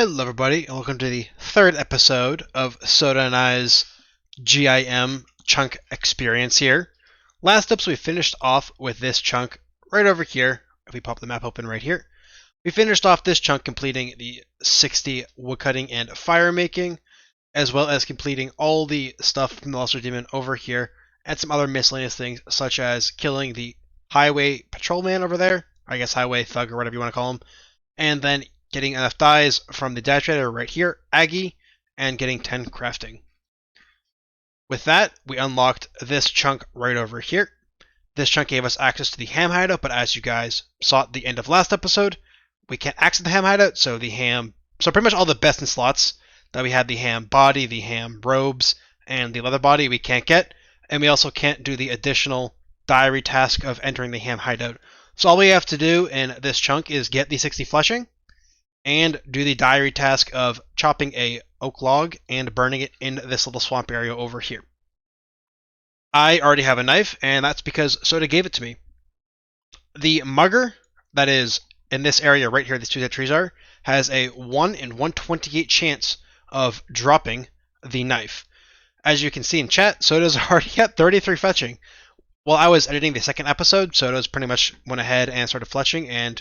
Hello everybody, and welcome to the third episode of Soda and I's GIM chunk experience here. Last episode we finished off with this chunk right over here. If we pop the map open right here, we finished off this chunk completing the 60 woodcutting and fire making, as well as completing all the stuff from the Lesser Demon over here, and some other miscellaneous things such as killing the highway patrolman over there, I guess highway thug or whatever you want to call him, and then getting enough dyes from the dye trader right here, Aggie, and getting 10 crafting. With that, we unlocked this chunk right over here. This chunk gave us access to the ham hideout, but as you guys saw at the end of last episode, we can't access the ham hideout, so pretty much all the best in slots that we had, the ham body, the ham robes, and the leather body, we can't get, and we also can't do the additional diary task of entering the ham hideout. So all we have to do in this chunk is get the 60 fletching, and do the diary task of chopping a oak log and burning it in this little swamp area over here. I already have a knife, and that's because Soda gave it to me. The mugger that is in this area right here, these two dead trees are, has a 1 in 128 chance of dropping the knife. As you can see in chat, Soda's already at 33 fletching. While I was editing the second episode, Soda's pretty much went ahead and started fletching, and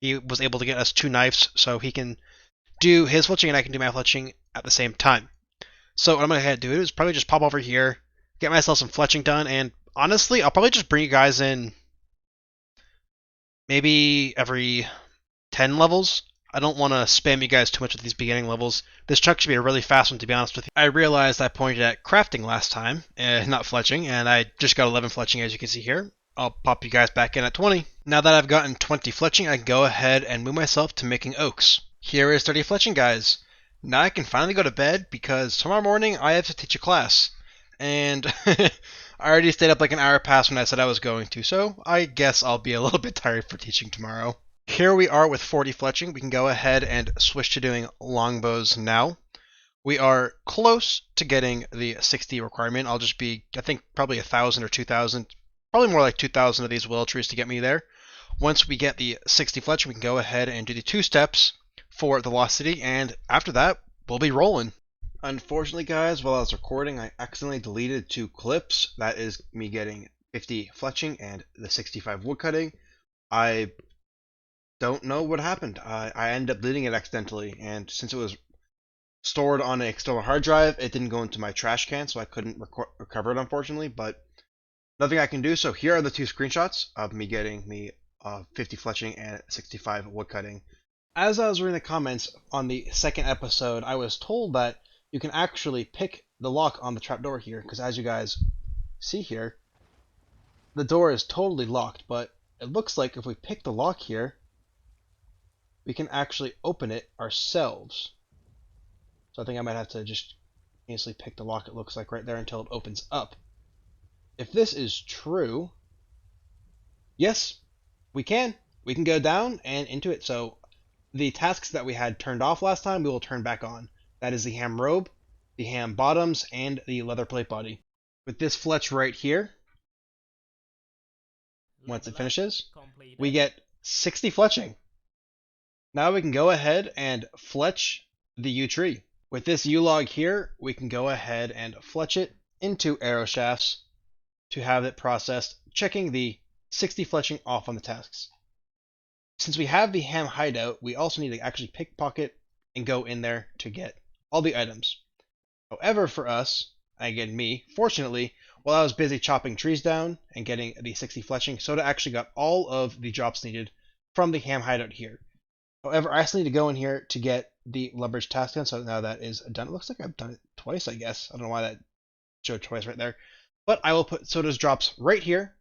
he was able to get us 2 knives, so he can do his fletching and I can do my fletching at the same time. So what I'm going to head do is probably just pop over here, get myself some fletching done, and honestly, I'll probably just bring you guys in maybe every 10 levels. I don't want to spam you guys too much with these beginning levels. This chunk should be a really fast one, to be honest with you. I realized I pointed at crafting last time, not fletching, and I just got 11 fletching, as you can see here. I'll pop you guys back in at 20. Now that I've gotten 20 fletching, I can go ahead and move myself to making oaks. Here is 30 fletching, guys. Now I can finally go to bed because tomorrow morning I have to teach a class. And I already stayed up like an hour past when I said I was going to, so I guess I'll be a little bit tired for teaching tomorrow. Here we are with 40 fletching. We can go ahead and switch to doing longbows now. We are close to getting the 60 requirement. I'll just be, I think, probably 1,000 or 2,000. Probably more like 2,000 of these willow trees to get me there. Once we get the 60 fletch, we can go ahead and do the 2 steps for the Lost City, and after that, we'll be rolling. Unfortunately, guys, while I was recording, I accidentally deleted 2 clips. That is me getting 50 fletching and the 65 woodcutting. I don't know what happened. I ended up deleting it accidentally, and since it was stored on an external hard drive, it didn't go into my trash can, so I couldn't recover it, unfortunately, but nothing I can do. So here are the 2 screenshots of me getting me 50 fletching and 65 woodcutting. As I was reading the comments on the second episode, I was told that you can actually pick the lock on the trapdoor here, because as you guys see here, the door is totally locked, but it looks like if we pick the lock here, we can actually open it ourselves. So I think I might have to just easily pick the lock, it looks like right there, until it opens up. If this is true, yes, we can go down and into it. So the tasks that we had turned off last time, we will turn back on. That is the ham robe, the ham bottoms, and the leather plate body. With this fletch right here, once it finishes, we get 60 fletching. Now we can go ahead and fletch the yew tree. With this yew log here, we can go ahead and fletch it into arrow shafts to have it processed, checking the 60 fletching off on the tasks. Since we have the ham hideout, we also need to actually pickpocket and go in there to get all the items. However, for us, again me, fortunately, while I was busy chopping trees down and getting the 60 fletching, Soda actually got all of the drops needed from the ham hideout here. However, I still need to go in here to get the leverage task done, so now that is done. It looks like I've done it twice, I guess. I don't know why that showed twice right there. But I will put Soda's drops right here,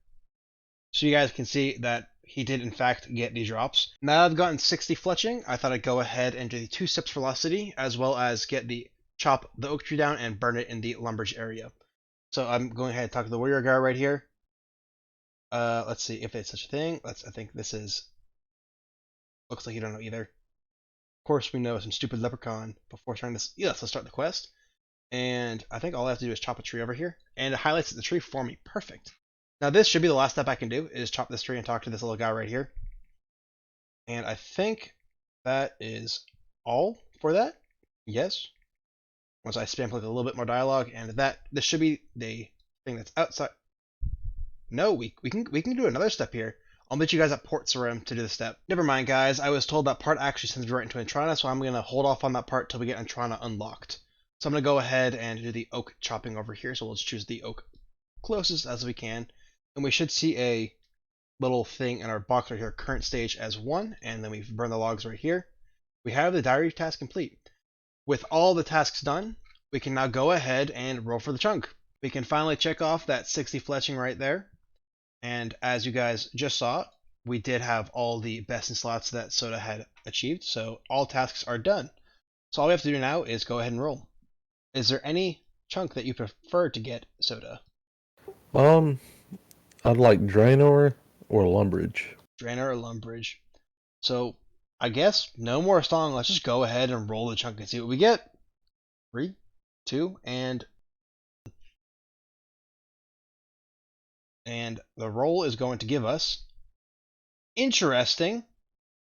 so you guys can see that he did in fact get these drops. Now I've gotten 60 fletching, I thought I'd go ahead and do the 2 steps for Lost City, as well as get the chop the oak tree down and burn it in the lumberage area. So I'm going ahead and talk to the warrior guy right here. Let's see if it's such a thing. I think this is, looks like you don't know either. Of course we know some stupid leprechaun before starting this. Yes, let's start the quest. And I think all I have to do is chop a tree over here, and it highlights the tree for me. Perfect. Now this should be the last step I can do, is chop this tree and talk to this little guy right here. And I think that is all for that? Yes. Once I spam click a little bit more dialogue, and this should be the thing that's outside. No, we can do another step here. I'll meet you guys at Port Sarim to do the step. Never mind, guys. I was told that part actually sends me right into Entrana, so I'm gonna hold off on that part till we get Entrana unlocked. So I'm gonna go ahead and do the oak chopping over here. So let's choose the oak closest as we can, and we should see a little thing in our box right here, current stage as 1, and then we burn the logs right here. We have the diary task complete. With all the tasks done, we can now go ahead and roll for the chunk. We can finally check off that 60 fletching right there. And as you guys just saw, we did have all the best in slots that Soda had achieved, so all tasks are done. So all we have to do now is go ahead and roll. Is there any chunk that you prefer to get, Soda? I'd like Draynor or Lumbridge. Draynor or Lumbridge. So I guess no more stalling. Let's just go ahead and roll the chunk and see what we get. 3, 2, and the roll is going to give us interesting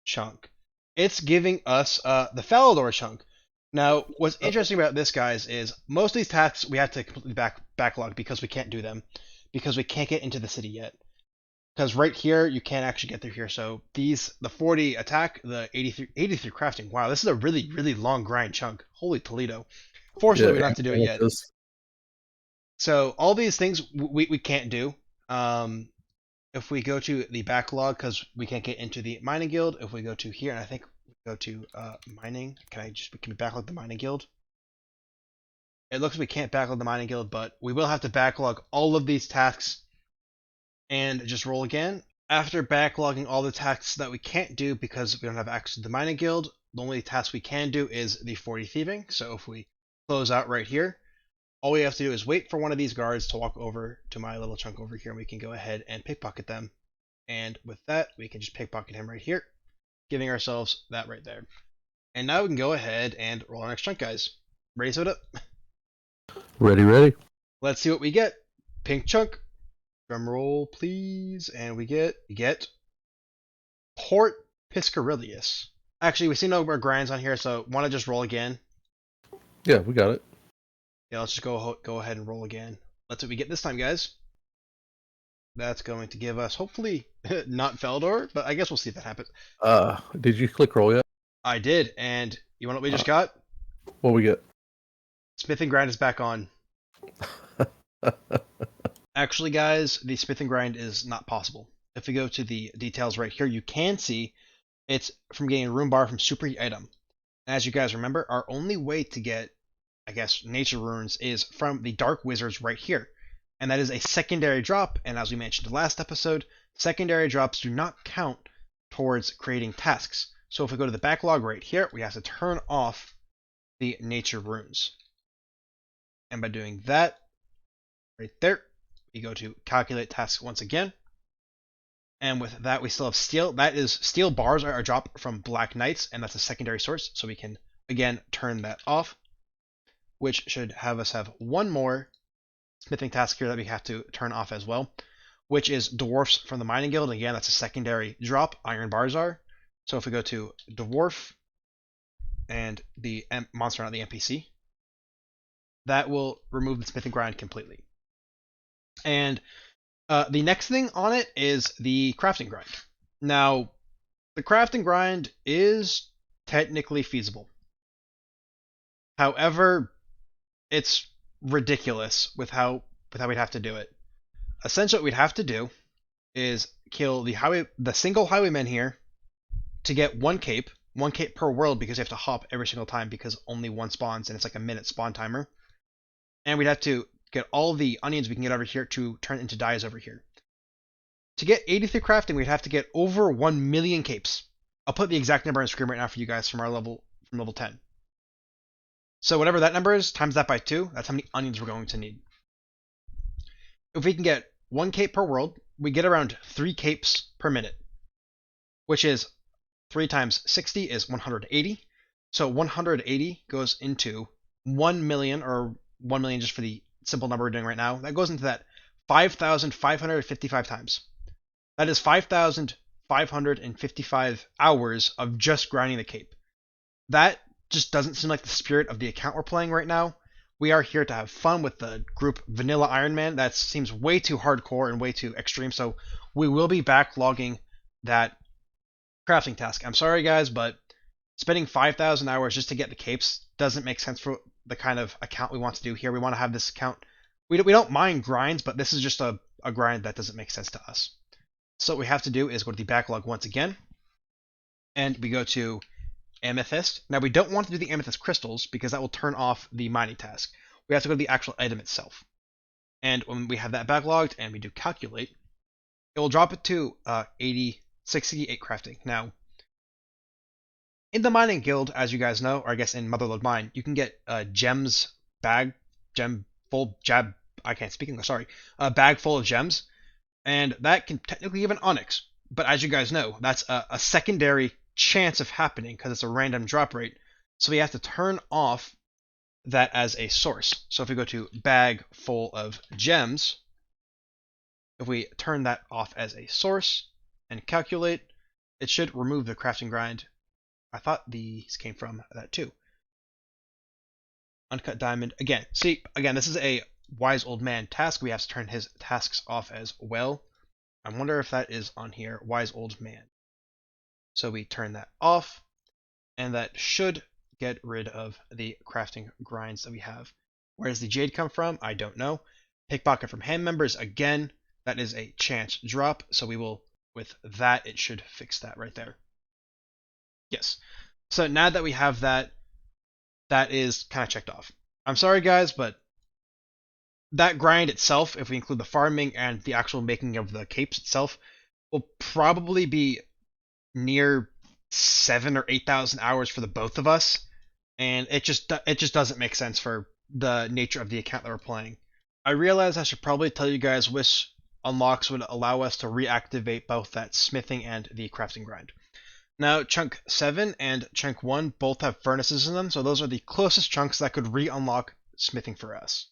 chunk. It's giving us the Falador chunk. Now, what's interesting about this, guys, is most of these tasks we have to completely backlog because we can't do them, because we can't get into the city yet. Because right here, you can't actually get through here. So the 40 attack, the 83 crafting. Wow, this is a really, really long grind chunk. Holy Toledo. Fortunately, we don't have to do it yet. So all these things we can't do. If we go to the backlog, because we can't get into the mining guild, if we go to here, and I think we go to mining, can we backlog the mining guild? It looks like we can't backlog the mining guild, but we will have to backlog all of these tasks and just roll again. After backlogging all the tasks that we can't do because we don't have access to the mining guild, the only task we can do is the 40 thieving. So if we close out right here, all we have to do is wait for one of these guards to walk over to my little chunk over here, and we can go ahead and pickpocket them. And with that, we can just pickpocket him right here, giving ourselves that right there. And now we can go ahead and roll our next chunk, guys. Ready, Soda? Ready. Let's see what we get. Pink chunk. Drum roll, please. And we get Port Piscarilius. Actually, we see no more grinds on here, so want to just roll again? Yeah, we got it. Yeah, let's just go ahead and roll again. Let's see what we get this time, guys. That's going to give us, hopefully, not Falador, but I guess we'll see if that happens. Did you click roll yet? I did, and you want what we just got? What we get? Smithing grind is back on. Actually, guys, the smithing grind is not possible. If we go to the details right here, you can see it's from getting a rune bar from superheat item. As you guys remember, our only way to get, I guess, nature runes is from the dark wizards right here. And that is a secondary drop, and as we mentioned in the last episode, secondary drops do not count towards creating tasks. So if we go to the backlog right here, we have to turn off the nature runes. And by doing that, right there, we go to calculate tasks once again. And with that, we still have steel. That is, steel bars are a drop from Black Knights, and that's a secondary source. So we can, again, turn that off, which should have us have one more smithing task here that we have to turn off as well, which is dwarfs from the mining guild. Again, that's a secondary drop. Iron bars are. So if we go to dwarf and the monster, not the NPC, that will remove the smithing grind completely. And the next thing on it is the crafting grind. Now, the crafting grind is technically feasible. However, it's ridiculous with how we'd have to do it. Essentially, what we'd have to do is kill the single highwayman here to get one cape per world, because you have to hop every single time because only one spawns and it's like a minute spawn timer. And we'd have to get all the onions we can get over here to turn into dyes over here. To get 83 crafting, we'd have to get over 1 million capes. I'll put the exact number on screen right now for you guys from level 10. So whatever that number is, times that by 2, that's how many onions we're going to need. If we can get 1 cape per world, we get around 3 capes per minute, which is 3 times 60 is 180. So 180 goes into 1 million, or 1 million just for the simple number we're doing right now. That goes into that 5,555 times. That is 5,555 hours of just grinding the cape. That just doesn't seem like the spirit of the account we're playing right now. We are here to have fun with the group Vanilla Iron Man. That seems way too hardcore and way too extreme, so we will be backlogging that crafting task. I'm sorry, guys, but spending 5,000 hours just to get the capes doesn't make sense for the kind of account we want to do here. We want to have this account. We don't mind grinds, but this is just a grind that doesn't make sense to us. So what we have to do is go to the backlog once again, and we go to Amethyst. Now we don't want to do the Amethyst crystals because that will turn off the mining task. We have to go to the actual item itself. And when we have that backlogged and we do calculate, it will drop it to 68 crafting. Now, in the mining guild, as you guys know, or I guess in Motherlode Mine, you can get gems gem full jab. I can't speak English. Sorry, a bag full of gems, and that can technically give an onyx. But as you guys know, that's a secondary chance of happening because it's a random drop rate. So we have to turn off that as a source. So if we go to bag full of gems, if we turn that off as a source and calculate, it should remove the crafting grind. I thought these came from that too. Uncut diamond. Again, see, this is a wise old man task. We have to turn his tasks off as well. I wonder if that is on here, wise old man. So we turn that off, and that should get rid of the crafting grinds that we have. Where does the jade come from? I don't know. Pickpocket from hand members, again, that is a chance drop, so we will, with that, it should fix that right there. Yes. So now that we have that, that is kind of checked off. I'm sorry, guys, but that grind itself, if we include the farming and the actual making of the capes itself, will probably be near 7,000 or 8,000 hours for the both of us, and it just doesn't make sense for the nature of the account that we're playing. I realize I should probably tell you guys which unlocks would allow us to reactivate both that smithing and the crafting grind. Now, chunk 7 and chunk 1 both have furnaces in them, so those are the closest chunks that could re-unlock smithing for us.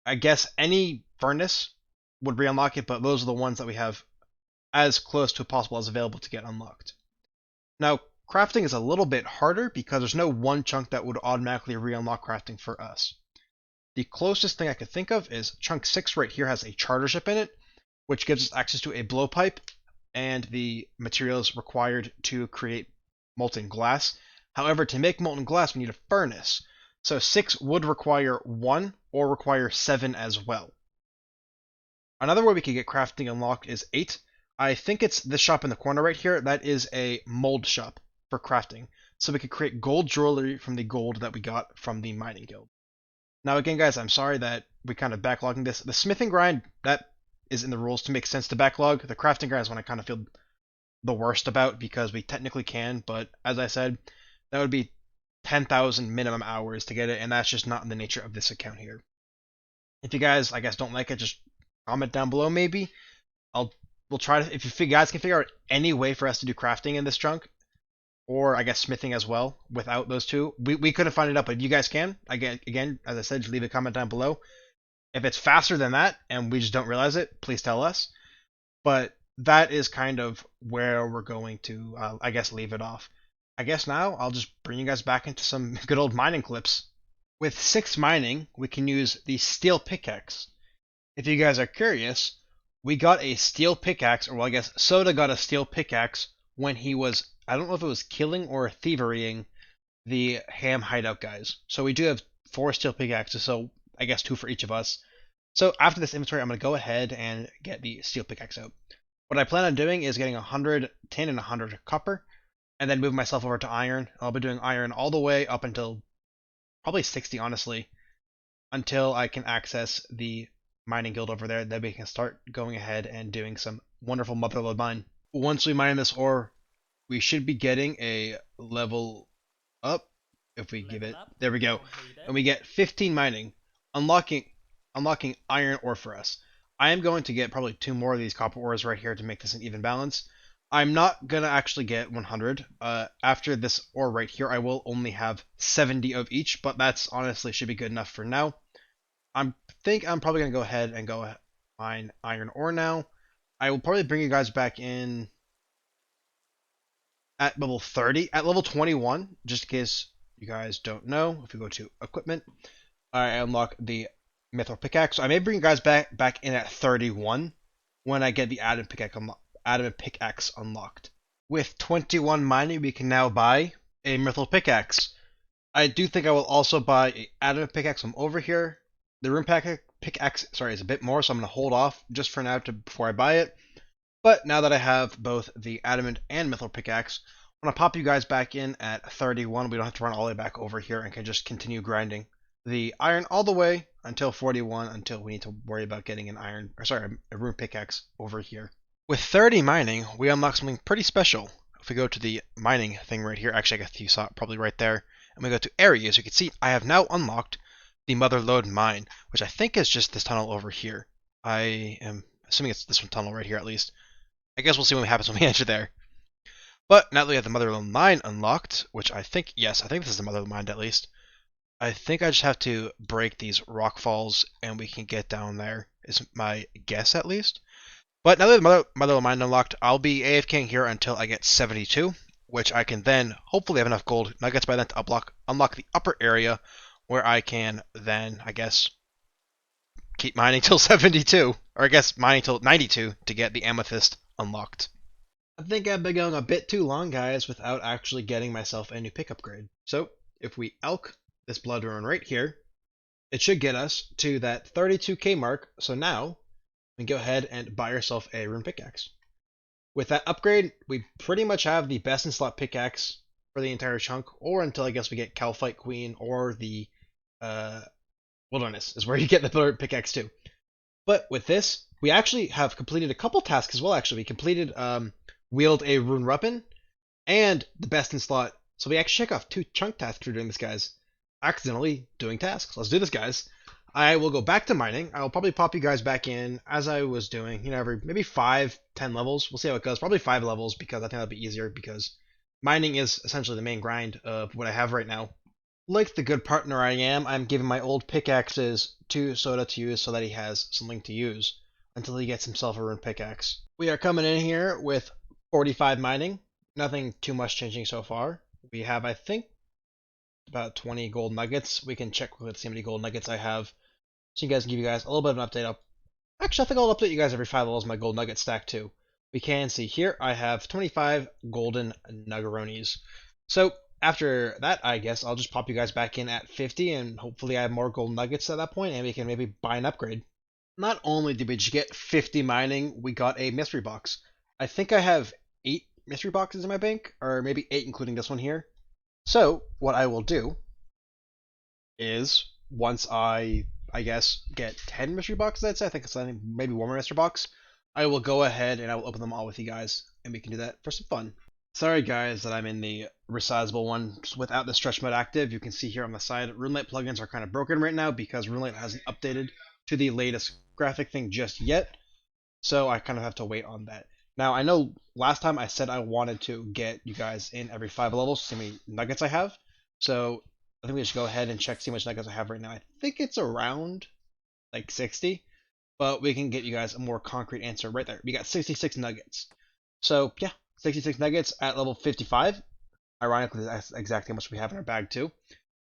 I guess any furnace would re-unlock it, but those are the ones that we have as close to possible as available to get unlocked. Now, crafting is a little bit harder because there's no one chunk that would automatically re-unlock crafting for us. The closest thing I could think of is chunk 6 right here has a charter ship in it, which gives us access to a blowpipe and the materials required to create molten glass. However, to make molten glass, we need a furnace. So 6 would require 1 or require 7 as well. Another way we could get crafting unlocked is 8. I think it's this shop in the corner right here. That is a mold shop for crafting. So we could create gold jewelry from the gold that we got from the mining guild. Now again, guys, I'm sorry that we kind of backlogging this. The smithing grind, that is in the rules to make sense to backlog. The crafting grind is one I kind of feel the worst about because we technically can, but as I said, that would be 10,000 minimum hours to get it, and that's just not in the nature of this account here. If you guys, I guess, don't like it, just comment down below maybe. We'll try to, if you guys can figure out any way for us to do crafting in this chunk, or I guess smithing as well, without those two. We couldn't find it out, but if you guys can, again, as I said, just leave a comment down below. If it's faster than that, and we just don't realize it, please tell us. But that is kind of where we're going to, I guess, leave it off. I guess now I'll just bring you guys back into some good old mining clips. With 6 mining, we can use the steel pickaxe. If you guys are curious, we got a steel pickaxe, or well, I guess Soda got a steel pickaxe when he was, I don't know if it was killing or thieverying the ham hideout guys. So we do have 4 steel pickaxes, so I guess 2 for each of us. So after this inventory, I'm going to go ahead and get the steel pickaxe out. What I plan on doing is getting 100 tin and 100 copper, and then move myself over to iron. I'll be doing iron all the way up until probably 60, honestly, until I can access the mining guild over there. Then we can start going ahead and doing some wonderful Motherlode mine. Once we mine this ore, we should be getting a level up. If we give it, there we go, and we get 15 mining, unlocking iron ore for us. I am going to get probably 2 more of these copper ores right here to make this an even balance. I'm not gonna actually get 100. After this ore right here, I will only have 70 of each, but that's honestly should be good enough for now. I think I'm probably gonna go ahead and go mine iron ore now. I will probably bring you guys back in at level 30, at level 21, just in case you guys don't know, if we go to equipment, I unlock the mithril pickaxe. So I may bring you guys back in at 31 when I get the adamant pickaxe unlocked. With 21 mining, we can now buy a mithril pickaxe. I do think I will also buy a adamant pickaxe from over here. The rune pickaxe, sorry, is a bit more, so I'm going to hold off just for now before I buy it. But now that I have both the adamant and mithril pickaxe, I'm going to pop you guys back in at 31. We don't have to run all the way back over here and can just continue grinding the iron all the way until 41 until we need to worry about getting an a rune pickaxe over here. With 30 mining, we unlock something pretty special. If we go to the mining thing right here, actually I guess you saw it probably right there, and we go to areas, you can see I have now unlocked the Motherlode mine, which I think is just this tunnel over here. I am assuming it's this one tunnel right here at least. I guess we'll see what happens when we enter there. But now that we have the Motherlode mine unlocked, which I think this is the Motherlode mine at least, I think I just have to break these rock falls and we can get down there, is my guess at least. But now that the Motherlode mine unlocked, I'll be AFKing here until I get 72, which I can then hopefully have enough gold nuggets by then to unlock the upper area where I can then, I guess, keep mining till 72, or I guess mining till 92 to get the amethyst unlocked. I think I've been going a bit too long, guys, without actually getting myself a new pick upgrade. So, if we elk this blood rune right here, it should get us to that 32k mark, so now we can go ahead and buy ourselves a rune pickaxe. With that upgrade, we pretty much have the best in slot pickaxe for the entire chunk, or until I guess we get Calphite Queen or the Wilderness is where you get the third pickaxe too. But with this, we actually have completed a couple tasks as well. Actually, we completed wield a rune weapon and the best in slot. So we actually check off 2 chunk tasks for doing this, guys. Accidentally doing tasks. Let's do this, guys. I will go back to mining. I'll probably pop you guys back in as I was doing, every maybe 5, 10 levels. We'll see how it goes. Probably 5 levels because I think that'll be easier because mining is essentially the main grind of what I have right now. Like the good partner I am, I'm giving my old pickaxes to Soda to use so that he has something to use until he gets himself a rune pickaxe. We are coming in here with 45 mining. Nothing too much changing so far. We have, I think, about 20 gold nuggets. We can check quickly to see how many gold nuggets I have, so you guys can give you guys a little bit of an update. Actually, I think I'll update you guys every 5 levels my gold nugget stack too. We can see here I have 25 golden nuggeronis. So after that, I guess I'll just pop you guys back in at 50, and hopefully I have more gold nuggets at that point, and we can maybe buy an upgrade. Not only did we just get 50 mining, we got a mystery box. I think I have 8 mystery boxes in my bank, or maybe 8 including this one here. So what I will do is once I guess get 10 mystery boxes, I'd say, I think it's maybe one more mystery box, I will go ahead and I will open them all with you guys, and we can do that for some fun. Sorry guys that I'm in the resizable one without the stretch mode active. You can see here on the side, RuneLite plugins are kind of broken right now because RuneLite hasn't updated to the latest graphic thing just yet. So I kind of have to wait on that. Now I know last time I said I wanted to get you guys in every 5 levels to see how many nuggets I have. So I think we should go ahead and check see how much nuggets I have right now. I think it's around like 60. But we can get you guys a more concrete answer right there. We got 66 nuggets. So yeah, 66 nuggets at level 55. Ironically, that's exactly how much we have in our bag too.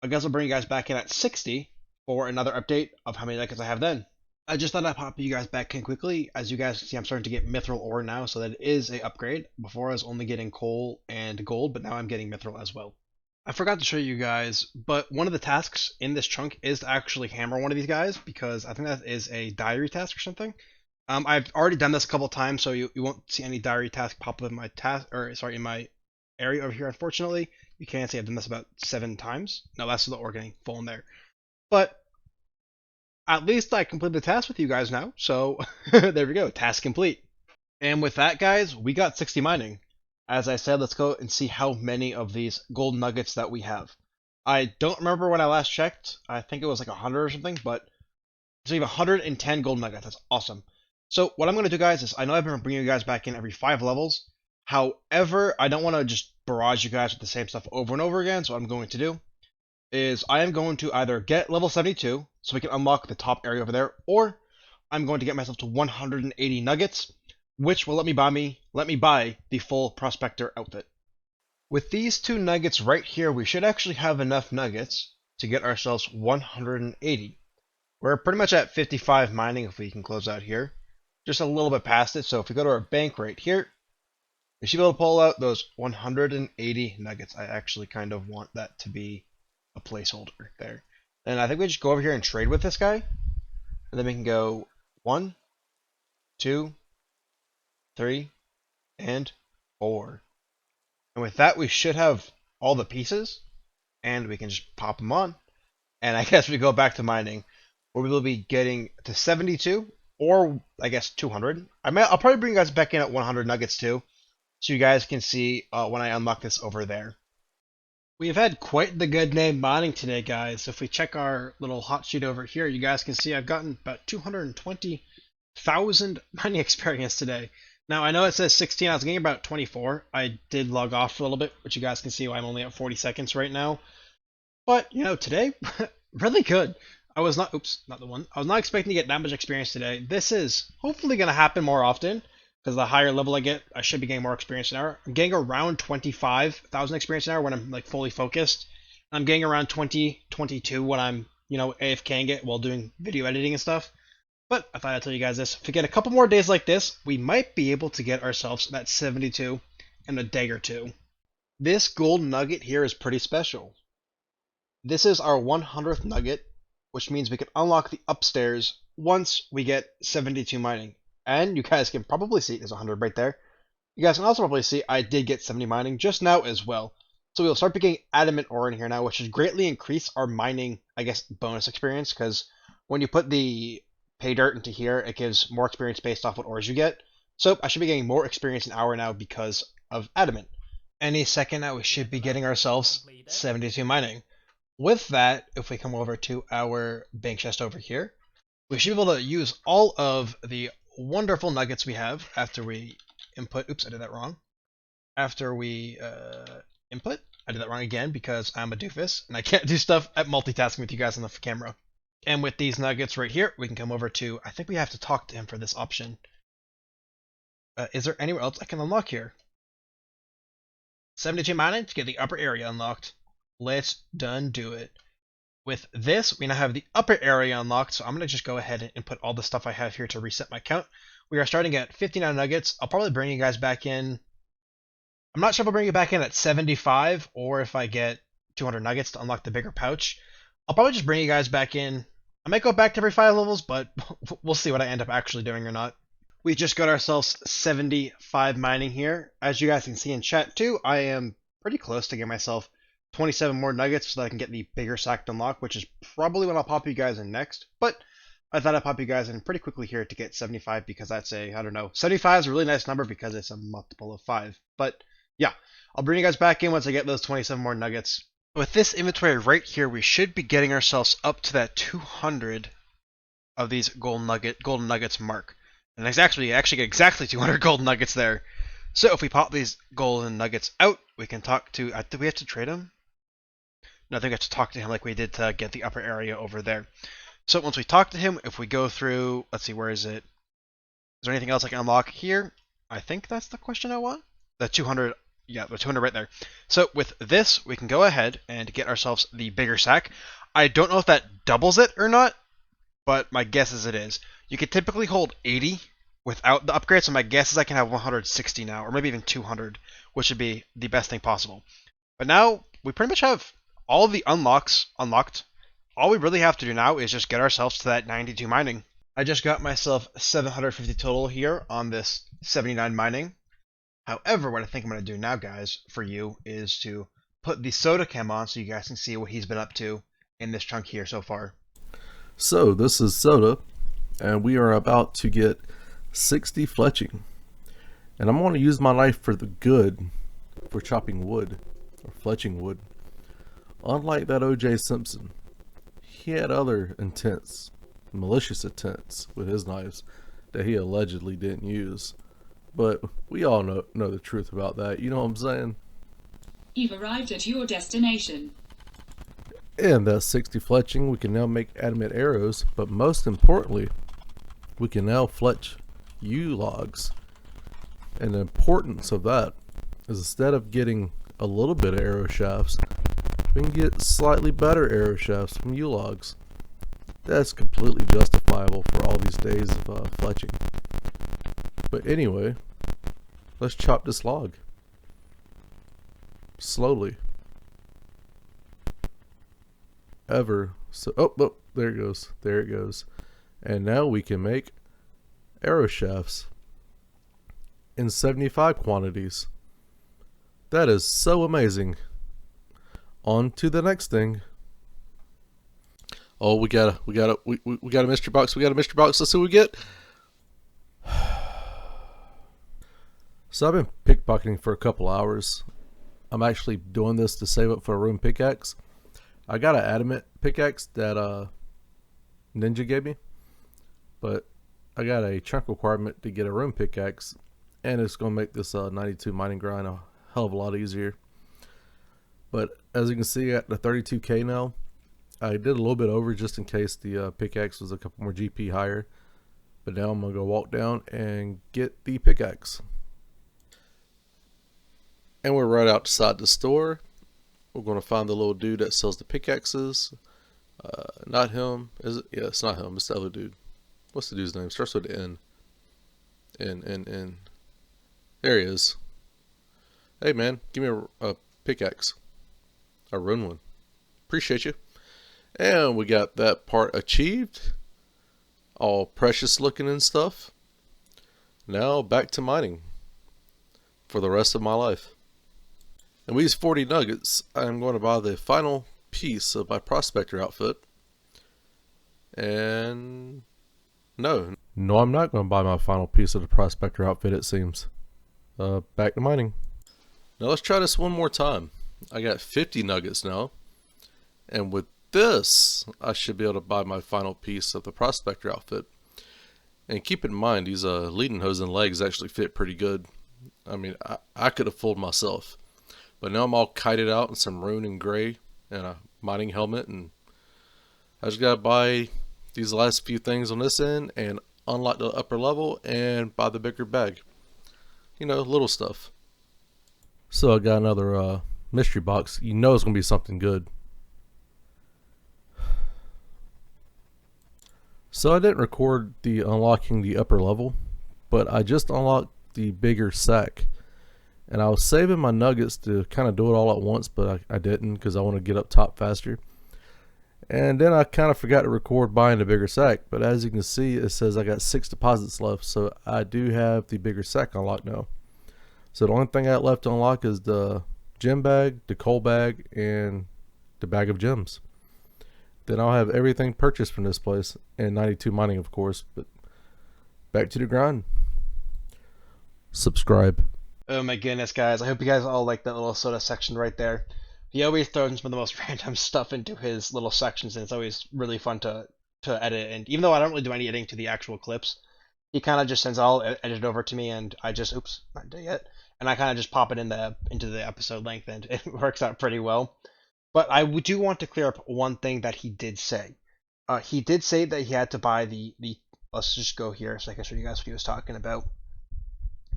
I guess I'll bring you guys back in at 60 for another update of how many nuggets I have then. I just thought I'd pop you guys back in quickly. As you guys see, I'm starting to get mithril ore now, so that is a upgrade. Before I was only getting coal and gold, but now I'm getting mithril as well. I forgot to show you guys, but one of the tasks in this chunk is to actually hammer one of these guys, because I think that is a diary task or something. I've already done this a couple times, so you won't see any diary task pop up in my in my area over here. Unfortunately, you can see I've done this about 7 times. No, that's the ore getting full in there. But at least I completed the task with you guys now, so there we go, task complete. And with that, guys, we got 60 mining. As I said, let's go and see how many of these gold nuggets that we have. I don't remember when I last checked. I think it was like 100 or something, but so we have 110 gold nuggets. That's awesome. So what I'm going to do, guys, is I know I've been bringing you guys back in every 5 levels. However, I don't want to just barrage you guys with the same stuff over and over again. So what I'm going to do is I am going to either get level 72 so we can unlock the top area over there, or I'm going to get myself to 180 nuggets, which will let me buy the full prospector outfit. With these two nuggets right here, we should actually have enough nuggets to get ourselves 180. We're pretty much at 55 mining if we can close out here. Just a little bit past it, so if we go to our bank right here, we should be able to pull out those 180 nuggets. I actually kind of want that to be a placeholder there. And I think we just go over here and trade with this guy. And then we can go 1, 2, 3, and 4. And with that, we should have all the pieces. And we can just pop them on. And I guess we go back to mining, where we will be getting to 72, or I guess 200. I'll probably bring you guys back in at 100 nuggets too, so you guys can see when I unlock this over there. We have had quite the good name mining today, guys. If we check our little hot sheet over here, you guys can see I've gotten about 220,000 mining experience today. Now, I know it says 16. I was getting about 24. I did log off for a little bit, which you guys can see why I'm only at 40 seconds right now. But, you know, today, really good. I was not, not the one. I was not expecting to get that much experience today. This is hopefully going to happen more often, because the higher level I get, I should be getting more experience an hour. I'm getting around 25,000 experience an hour when I'm like fully focused. I'm getting around 20, 22 when I'm, you know, AFKing it while doing video editing and stuff. But I thought I'd tell you guys this. If we get a couple more days like this, we might be able to get ourselves that 72 and a day or two. This gold nugget here is pretty special. This is our 100th nugget, which means we can unlock the upstairs once we get 72 mining. And you guys can probably see there's 100 right there. You guys can also probably see I did get 70 mining just now as well. So we'll start getting adamant ore in here now, which should greatly increase our mining, I guess, bonus experience, because when you put the pay dirt into here, it gives more experience based off what ores you get. So I should be getting more experience an hour now because of adamant. Any second now we should be getting ourselves 72 mining. With that, if we come over to our bank chest over here, we should be able to use all of the wonderful nuggets we have after we input. Oops, I did that wrong. After we input, I did that wrong again because I'm a doofus and I can't do stuff at multitasking with you guys on the camera. And with these nuggets right here, we can come over to, I think we have to talk to him for this option. Is there anywhere else I can unlock here? 72 mining to get the upper area unlocked. Let's done do it. With this, we now have the upper area unlocked, so I'm going to just go ahead and put all the stuff I have here to reset my count. We are starting at 59 nuggets. I'll probably bring you guys back in. I'm not sure if I'll bring you back in at 75, or if I get 200 nuggets to unlock the bigger pouch. I'll probably just bring you guys back in. I might go back to every 5 levels, but we'll see what I end up actually doing or not. We just got ourselves 75 mining here. As you guys can see in chat too, I am pretty close to getting myself 27 more nuggets so that I can get the bigger sack to unlock, which is probably when I'll pop you guys in next. But I thought I'd pop you guys in pretty quickly here to get 75 because that's I don't know. 75 is a really nice number because it's a multiple of 5. But yeah, I'll bring you guys back in once I get those 27 more nuggets. With this inventory right here, we should be getting ourselves up to that 200 of these golden nuggets mark. And it's actually get exactly 200 golden nuggets there. So if we pop these golden nuggets out, we can talk to, do we have to trade them? No, I think we have to talk to him like we did to get the upper area over there. So once we talk to him, if we go through, let's see, where is it? Is there anything else I can unlock here? I think that's the question I want. The 200, yeah, the 200 right there. So with this, we can go ahead and get ourselves the bigger sack. I don't know if that doubles it or not, but my guess is it is. You could typically hold 80 without the upgrade, so my guess is I can have 160 now, or maybe even 200, which would be the best thing possible. But now, we pretty much have all of the unlocks unlocked. All we really have to do now is just get ourselves to that 92 mining. I just got myself 750 total here on this 79 mining. However, what I think I'm going to do now, guys, for you, is to put the soda cam on so you guys can see what he's been up to in this chunk here so far. So, this is Soda, and we are about to get 60 fletching. And I'm going to use my knife for the good, for chopping wood, or fletching wood. Unlike that O.J. Simpson, he had other intents, malicious intents with his knives that he allegedly didn't use. But we all know the truth about that, you know what I'm saying? You've arrived at your destination. And that 60 fletching, we can now make adamant arrows, but most importantly, we can now fletch yew logs. And the importance of that is instead of getting a little bit of arrow shafts, we can get slightly better arrow shafts from U-logs. That's completely justifiable for all these days of fletching. But anyway, let's chop this log. Slowly. Ever so. Oh, there it goes. There it goes. And now we can make arrow shafts in 75 quantities. That is so amazing. On to the next thing. Oh, we got a mystery box. We got a mystery box. Let's see what we get. So I've been pickpocketing for a couple hours. I'm actually doing this to save up for a rune pickaxe. I got an adamant pickaxe that Ninja gave me, but I got a chunk requirement to get a rune pickaxe, and it's going to make this 92 mining grind a hell of a lot easier. But as you can see, at the 32k now, I did a little bit over just in case the pickaxe was a couple more GP higher. But now I'm going to go walk down and get the pickaxe. And we're right outside the store. We're going to find the little dude that sells the pickaxes. Not him. Is it? Yeah, it's not him. It's the other dude. What's the dude's name? Starts with the N. N. There he is. Hey man, give me a pickaxe. A rune one. Appreciate you. And we got that part achieved. All precious looking and stuff. Now back to mining. For the rest of my life. And with these 40 nuggets, I'm going to buy the final piece of my prospector outfit. And no, I'm not going to buy my final piece of the prospector outfit, it seems. Back to mining. Now let's try this one more time. I got 50 nuggets now. And with this, I should be able to buy my final piece of the prospector outfit. And keep in mind, these leading hose and legs actually fit pretty good. I mean, I could have fooled myself. But now I'm all kited out in some rune and gray and a mining helmet, and I just gotta buy these last few things on this end and unlock the upper level and buy the bigger bag. You know, little stuff. So I got another mystery box. You know it's gonna be something good. So I didn't record the unlocking the upper level, but I just unlocked the bigger sack. And I was saving my nuggets to kind of do it all at once, but I didn't because I want to get up top faster. And then I kind of forgot to record buying the bigger sack. But as you can see, it says I got 6 deposits left. So I do have the bigger sack unlocked now. So the only thing I got left to unlock is the gem bag, the coal bag, and the bag of gems. Then I'll have everything purchased from this place. And 92 mining, of course. But back to the grind. Subscribe. Oh my goodness, guys. I hope you guys all like that little soda section right there. He always throws some of the most random stuff into his little sections, and it's always really fun to edit. And even though I don't really do any editing to the actual clips, he kind of just sends it all edited over to me, and I just, oops, not done yet. And I kind of just pop it into the episode length, and it works out pretty well. But I do want to clear up one thing that he did say. He did say that he had to buy the let's just go here so I can show you guys what he was talking about.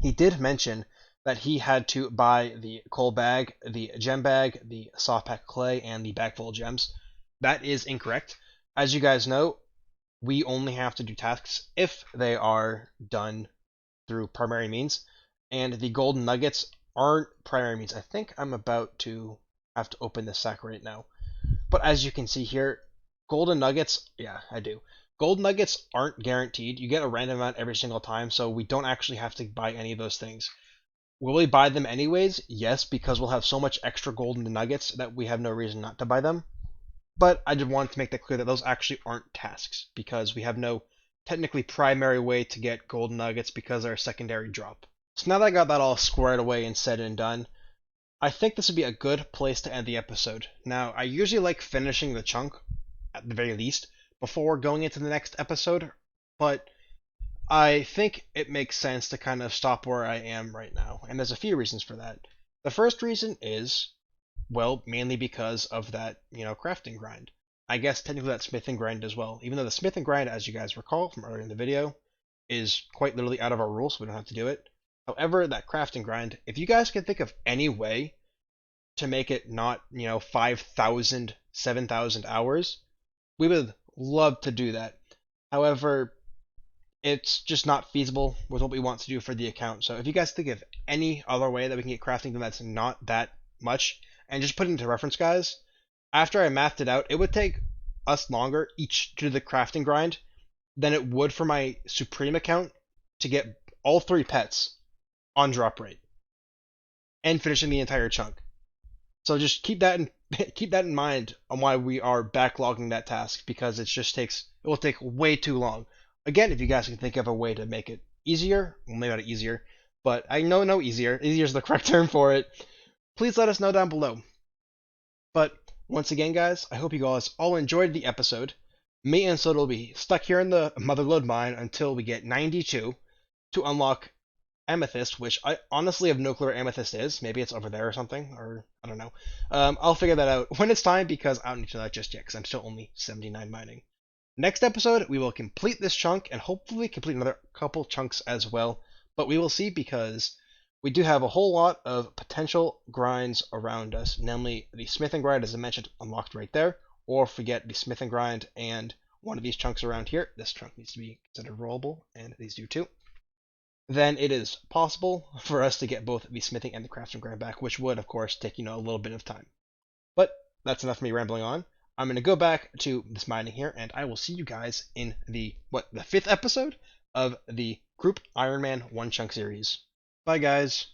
He did mention that he had to buy the coal bag, the gem bag, the soft pack clay, and the bag full of gems. That is incorrect. As you guys know, we only have to do tasks if they are done through primary means, and the golden nuggets aren't primary means. I think I'm about to have to open this sack right now. But as you can see here, golden nuggets, yeah, I do. Gold nuggets aren't guaranteed. You get a random amount every single time, so we don't actually have to buy any of those things. Will we buy them anyways? Yes, because we'll have so much extra golden nuggets that we have no reason not to buy them. But I just wanted to make that clear that those actually aren't tasks, because we have no technically primary way to get golden nuggets because they're a secondary drop. So now that I got that all squared away and said and done, I think this would be a good place to end the episode. Now, I usually like finishing the chunk, at the very least, before going into the next episode, but I think it makes sense to kind of stop where I am right now, and there's a few reasons for that. The first reason is, well, mainly because of that, crafting grind. I guess technically that smithing grind as well, even though the smithing grind, as you guys recall from earlier in the video, is quite literally out of our rules, so we don't have to do it. However, that crafting grind, if you guys can think of any way to make it not, 5,000, 7,000 hours, we would love to do that. However, it's just not feasible with what we want to do for the account. So if you guys think of any other way that we can get crafting done that's not that much, and just put it into reference, guys, after I mathed it out, it would take us longer each to do the crafting grind than it would for my Supreme account to get all 3 pets on drop rate and finishing the entire chunk. So just keep that in mind on why we are backlogging that task, because it will take way too long. Again, if you guys can think of a way to make it easier, well, maybe not easier, but I know no easier. Easier is the correct term for it. Please let us know down below. But once again, guys, I hope you guys all enjoyed the episode. Me and Soda will be stuck here in the Motherlode mine until we get 92 to unlock Amethyst, which I honestly have no clue where Amethyst is. Maybe it's over there or something, or I don't know. I'll figure that out when it's time, because I don't need to know that just yet, because I'm still only 79 mining. Next episode, we will complete this chunk and hopefully complete another couple chunks as well. But we will see, because we do have a whole lot of potential grinds around us, namely the smithing grind, as I mentioned, unlocked right there. Or if we get the smithing grind and one of these chunks around here, this chunk needs to be considered rollable, and these do too, then it is possible for us to get both the smithing and the crafting grind back, which would, of course, take, a little bit of time. But that's enough of me rambling on. I'm going to go back to this mining here, and I will see you guys in the 5th episode of the Group Iron Man One Chunk series. Bye, guys.